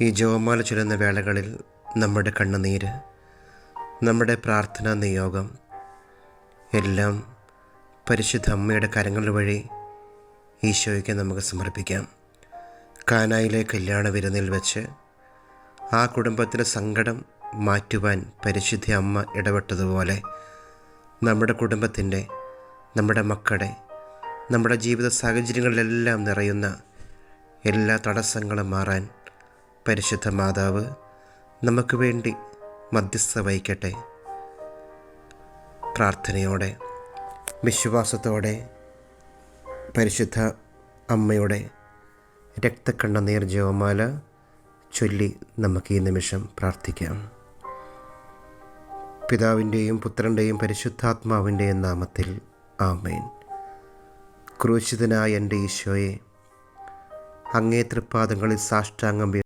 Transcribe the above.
ഈ ജപമാല ചൊല്ലുന്ന വേളകളിൽ നമ്മുടെ കണ്ണുനീര്, നമ്മുടെ പ്രാർത്ഥനാ നിയോഗം എല്ലാം പരിശുദ്ധ അമ്മയുടെ കരങ്ങൾ വഴി ഈശോയ്ക്ക് നമുക്ക് സമർപ്പിക്കാം. കാനായിലെ കല്യാണ വിരുന്നിൽ വെച്ച് ആ കുടുംബത്തിൻ്റെ സങ്കടം മാറ്റുവാൻ പരിശുദ്ധ അമ്മ ഇടപെട്ടതുപോലെ നമ്മുടെ കുടുംബത്തിൻ്റെ, നമ്മുടെ മക്കളുടെ, നമ്മുടെ ജീവിത സാഹചര്യങ്ങളിലെല്ലാം നിറയുന്ന എല്ലാ തടസ്സങ്ങളും മാറാൻ പരിശുദ്ധ മാതാവ് നമുക്ക് വേണ്ടി മധ്യസ്ഥ വഹിക്കട്ടെ. പ്രാർത്ഥനയോടെ, വിശ്വാസത്തോടെ പരിശുദ്ധ അമ്മയുടെ രക്തക്കണ്ണുനീർ ജപമാല ചൊല്ലി നമുക്ക് ഈ നിമിഷം പ്രാർത്ഥിക്കാം. പിതാവിൻ്റെയും പുത്രൻ്റെയും പരിശുദ്ധാത്മാവിൻ്റെയും നാമത്തിൽ ആമേൻ. ക്രൂശിതനായ എൻ്റെ ഈശോയെ, അങ്ങേ തൃപ്പാദങ്ങളിൽ സാഷ്ടാംഗം